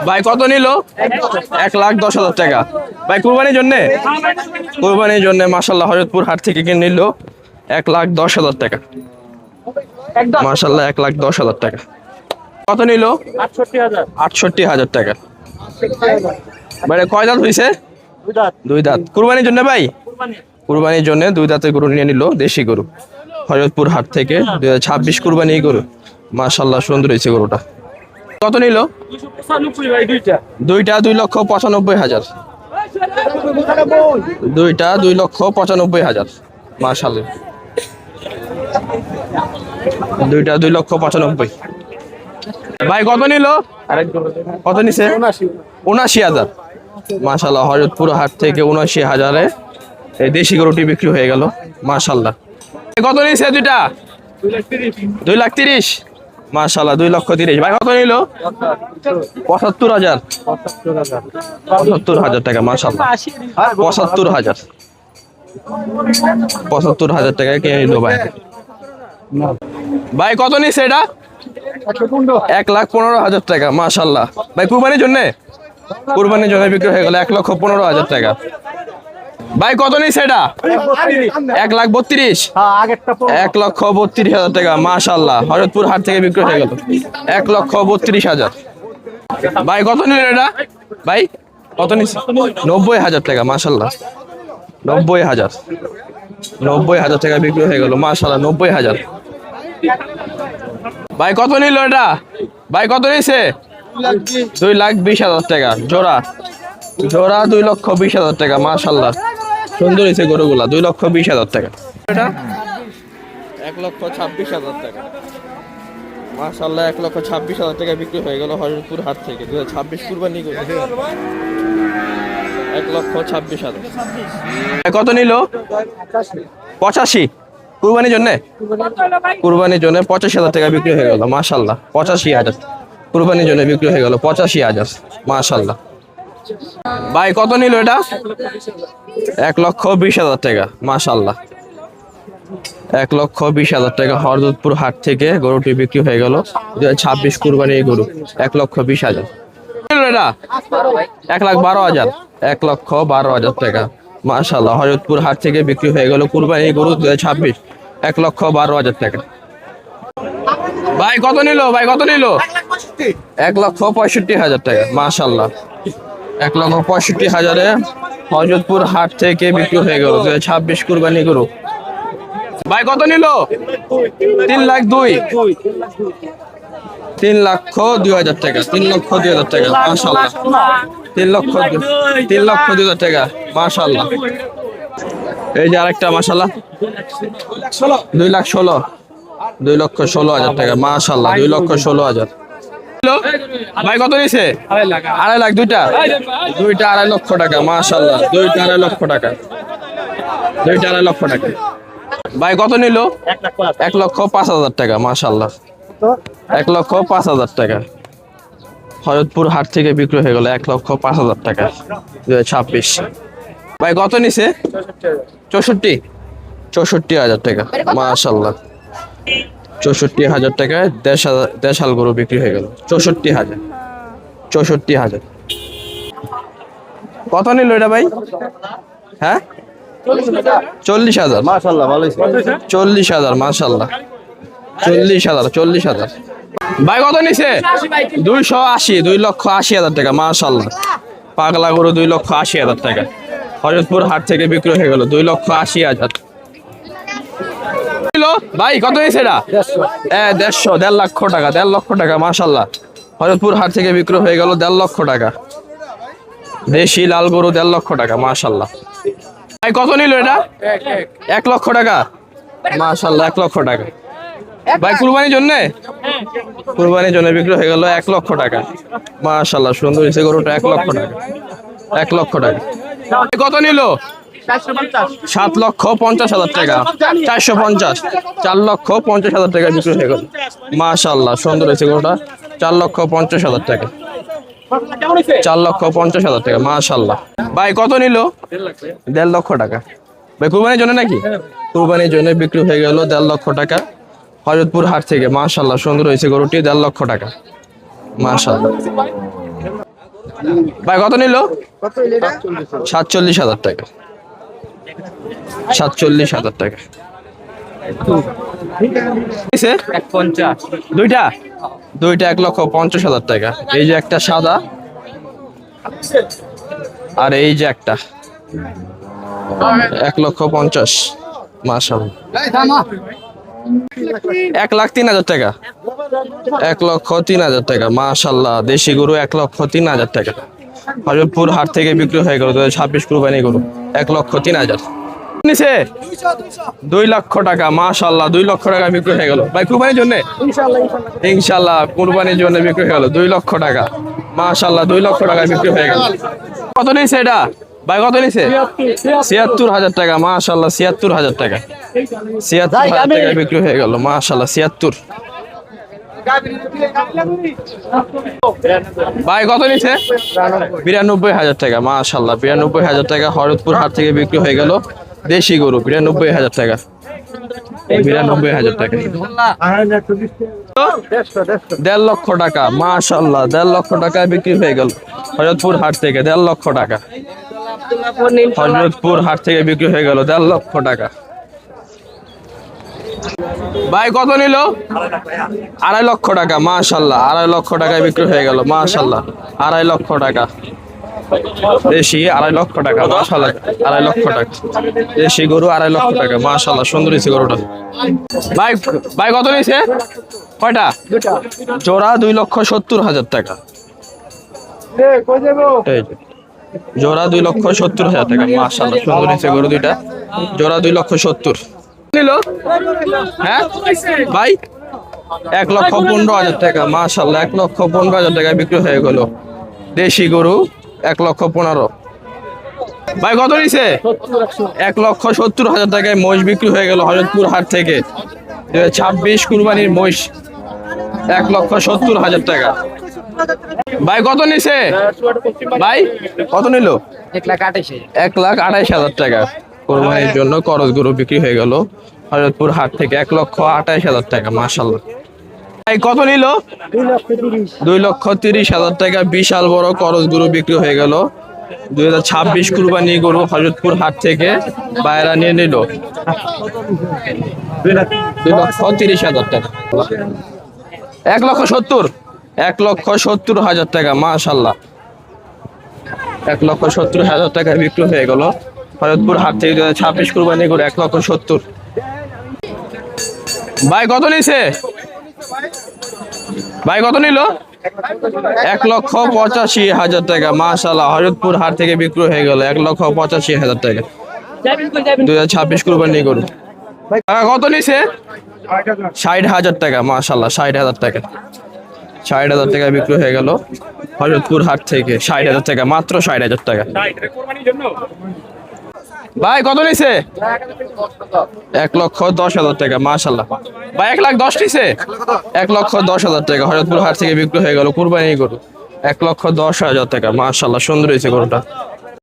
ভাই কত নিল? 1,10,000 টাকা। ভাই কুরবানির জন্য? কুরবানির জন্য মাশাআল্লাহ হযরতপুর হাট থেকে কিনে নিল 1,10,000 টাকা। মাশাআল্লাহ 1,10,000 টাকা। কত নিল? 68,000 টাকা। ভাই কয় দাঁত হইছে? দুই দাঁত। কুরবানির জন্য ভাই? কুরবানির জন্য দুই দাঁতের গরু নিয়ে নিল, দেশি গরু হযরতপুর হাট থেকে 2026 কুরবানি গরু। মাশাআল্লাহ সুন্দর হয়েছে গরুটা। কত নিল? দুইটা 2,95,000। দুইটা 2,95,000। মাশাআল্লাহ দুইটা 2,95,000। ভাই কত নিল? কত নিছে? 79,000। মাশাআল্লাহ হযরতপুর হাট থেকে 79,000-এ এই দেশি গরুটি বিক্রি হয়ে গেল। মাশাআল্লাহ কত নিছে দুইটা? 2,30,000। মাশাআল্লাহ 2,30,000। ভাই কত নিল? 75,000। 75,000 টাকা। মাশাআল্লাহ 75,000। 75,000 টাকা কিনে নিল ভাই। ভাই কত নিছে এটা? 1,15,000 টাকা। মাশাআল্লাহ ভাই কুরবানির জন্য? কুরবানির জন্য বিক্রি হয়ে গেল 1,15,000 টাকা। ভাই কত নিছে এটা? 1,32,000। 1,32,000 টাকা। মাশাআল্লাহ হযরতপুর হাট থেকে বিক্রি হয়ে গেল 1,32,000। ভাই কত নিল এটা? ভাই কত নিছে? 90,000 টাকা। মাশাআল্লাহ 90,000। 90,000 টাকা বিক্রি হয়ে গেল। মাশাআল্লাহ 90,000। ভাই কত নিল এটা? ভাই কত নিছে? 2,20,000 টাকা জোড়া। জোড়া 2,20,000 টাকা। মাশাআল্লাহ সুন্দর হয়েছে গরুগুলা। 2,20,000 টাকা। এটা 1,26,000 টাকা। মাশাআল্লাহ 1,26,000 টাকা বিক্রি হয়ে গেল হযরতপুর হাট থেকে 2026 কুরবানি গরু। 1,26,000। কত নিল? 85 কুরবানির জন্য? কুরবানির জন্য 85,000 টাকা বিক্রি হয়ে গেল। মাশাআল্লাহ 85,000 কুরবানির জন্য বিক্রি হয়ে গেল 85,000। মাশাআল্লাহ ভাই কত নিল এটা? 1,20,000 টাকা। মাশাআল্লাহ 1,20,000 টাকা হযরতপুর হাট থেকে গরুটি বিক্রি হয়ে গেল 2026 কুরবানি গরু 1,20,000। এটা 1,12,000। 1,12,000 টাকা। মাশাআল্লাহ হযরতপুর হাট থেকে বিক্রি হয়ে গেল কুরবানি গরু 2026 1,12,000 টাকা। ভাই কত নিল? ভাই কত নিল? 1,65,000 টাকা। মাশাআল্লাহ 1,65,000-এ হযরতপুর হাট থেকে বিক্রি হয়ে গেল 2026 কুরবানি গরু। ভাই কত নিল? 3,02,000। 3,02,000 টাকা। 3,02,000 টাকা। মাশাআল্লাহ 3,02,000 টাকা। মাশাআল্লাহ এই যে আরেকটা মাশাআল্লাহ 2,16,000। 2,16,000 টাকা। মাশাআল্লাহ 2,16,000। ভাই কত নিছে? 2.5 লাখ। দুইটা 2.5 লক্ষ টাকা। মাশাআল্লাহ 2.5 লক্ষ টাকা। 2.5 লক্ষ টাকা। ভাই কত নিল? 1,05,000 টাকা। মাশাআল্লাহ 1,05,000 টাকা হযরতপুর হাট থেকে বিক্রি হয়ে গেল 1,05,000 টাকা 2026। ভাই কত নিছে? 64,000 টাকা। মাশাআল্লাহ 64,000 টাকায় দেশাল গরু বিক্রি হয়ে গেল 64,000। 64,000। কত নিল এটা ভাই? হ্যাঁ 40,000। মাশাআল্লাহ ভালো হইছে। 40,000। মাশাআল্লাহ 40,000। 40,000। ভাই কত নিছে? 280। 2,80,000 টাকা। মাশাআল্লাহ পাগলা গরু 2,80,000 টাকা হযরতপুর হাট থেকে বিক্রি হয়ে গেল 2,80,000। ভাই কত নিছে এটা? 1,50,000। 1.5 লক্ষ টাকা। 1.5 লক্ষ টাকা। মাশাআল্লাহ হযরতপুর হাট থেকে বিক্রি হয়ে গেল 1.5 লক্ষ টাকা দেশি লাল গরু 1.5 লক্ষ টাকা। মাশাআল্লাহ ভাই কত নিল এটা? 1 লক্ষ টাকা। মাশাআল্লাহ 1 লক্ষ টাকা। ভাই কুরবানির জন্য? কুরবানির জন্য বিক্রি হয়ে গেল 1 লক্ষ টাকা। মাশাআল্লাহ সুন্দর হয়েছে গরুটা 1 লক্ষ টাকা। 1 লক্ষ টাকা। কত নিল? 7,50,000 টাকা। 450। 4,50,000 টাকা বিক্রি হয়ে গেল। মাশাআল্লাহ সুন্দর হয়েছে গরুটা 4,50,000 টাকা। 4,50,000 টাকা। মাশাআল্লাহ ভাই কত নিল? 1.5 লক্ষ টাকা। ভাই কুরবানির জন্য নাকি? কুরবানির জন্য বিক্রি হয়ে গেল 1.5 লক্ষ টাকা হযরতপুর হাট থেকে। মাশাআল্লাহ সুন্দর হয়েছে গরুটি 1.5 লক্ষ টাকা। মাশাআল্লাহ ভাই কত নিল? 47,000 টাকা। 47,000 টাকা। দুইটা 1,50,000 টাকা। এই যে একটা সাদা, আর এই যে একটা 1,50,000। মাশাআল্লাহ। 1,03,000 টাকা। 1,03,000 টাকা। মাশাআল্লাহ, দেশি গরু 1,03,000 টাকা। হযরতপুর হাট থেকে বিক্রি হয়ে গেল 2026 কুরবানি গরু 1,03,000 নিচে। 2 লক্ষ টাকা। মাশাআল্লাহ, 2 লক্ষ টাকা বিক্রি হয়ে গেল ভাই কুরবানির জন্য। ইনশাআল্লাহ কুরবানির জন্য বিক্রি হয়ে গেল 2 লক্ষ টাকা। মাশাআল্লাহ, 2 লক্ষ টাকা বিক্রি হয়ে গেল। কত নিছে এটা ভাই? কত নিছে? 76,000 টাকা। মাশাআল্লাহ, 76,000 টাকা। 76,000 টাকা বিক্রি হয়ে গেল। মাশাআল্লাহ, 76। ভাই কত নিছে? 92,000 টাকা। মাশাআল্লাহ, 92,000 টাকা হযরতপুর হাট থেকে বিক্রি হয়ে গেল। দেশি গরু 92,000 টাকা। 92,000 টাকা। 1.5 লক্ষ টাকা। মাশাআল্লাহ, 1.5 লক্ষ টাকা বিক্রি হয়ে গেল হযরতপুর হাট থেকে। 1.5 লক্ষ টাকা। হযরতপুর হাট থেকে বিক্রি হয়ে গেল 1.5 লক্ষ টাকা। ভাই কত নিল? 2.5 লক্ষ টাকা। মাশাআল্লাহ, 2.5 লক্ষ টাকায় বিক্রি হয়ে গেল। মাশাআল্লাহ, 2.5 লক্ষ টাকা। দেশি 2.5 লক্ষ টাকা। মাশাআল্লাহ, 2.5 লক্ষ টাকা। দেশি গরু 2.5 লক্ষ টাকা। মাশাআল্লাহ, সুন্দর হয়েছে গরুটা। ভাই কত নিছে? কয়টা? জোড়া 2,70,000 টাকা। জোড়া 2,70,000 টাকা। মাশাআল্লাহ, সুন্দর হয়েছে গরু দুইটা। জোড়া 2,70,000 নিল। হ্যাঁ ভাই, 1,15,000 টাকা। মাশাআল্লাহ, 1,15,000 টাকায় বিক্রি হয়ে গেল দেশি গরু 1,15,000। ভাই কত নিছে? 1,70,000 টাকায় মহিষ বিক্রি হয়ে গেল হযরতপুর হাট থেকে। 2026 কুরবানির মহিষ 1,70,000 টাকা। ভাই কত নিছে? ভাই কত নিল? 1,28,000 টাকা। কুরবানির জন্য করজ গরু বিক্রি হয়ে গেল হযরতপুর হাট থেকে 1,28,000 টাকা। মাশাআল্লাহ। ভাই কত নিল? 2,30,000 টাকা। বিশাল বড় করজ গরু বিক্রি হয়ে গেল 2026 কুরবানি গরু হযরতপুর হাট থেকে। বাইরা নিয়ে নিল 2,30,000 টাকা। 1,70,000। 1,70,000 টাকা। মাশাআল্লাহ, 1,70,000 টাকা বিক্রি হয়ে গেল হযরতপুর হাট থেকে 2026 কুরবানি গরু 1,70,000। ভাই কত নিছে? ভাই কত নিল? 1,85,000 টাকা। মাশাআল্লাহ, হযরতপুর হাট থেকে বিক্রি হয়ে গেল 1,85,000 টাকা। 2026 কুরবানি গরু। কত নিছে? 60,000 টাকা। মাশাআল্লাহ, 60,000 টাকা। 60,000 টাকা বিক্রি হয়ে গেল হযরতপুর হাট থেকে। 60,000 টাকা, মাত্র 60,000 টাকা। ভাই কত নিছে? 1,10,000 টাকা। মাশাআল্লাহ। ভাই 1,10,000 নিছে? 1,10,000 টাকা হযরতপুর হাট থেকে বিক্রি হয়ে গেল কুরবানি গরু 1,10,000 টাকা। মাশাআল্লাহ, সুন্দর হয়েছে গরুটা।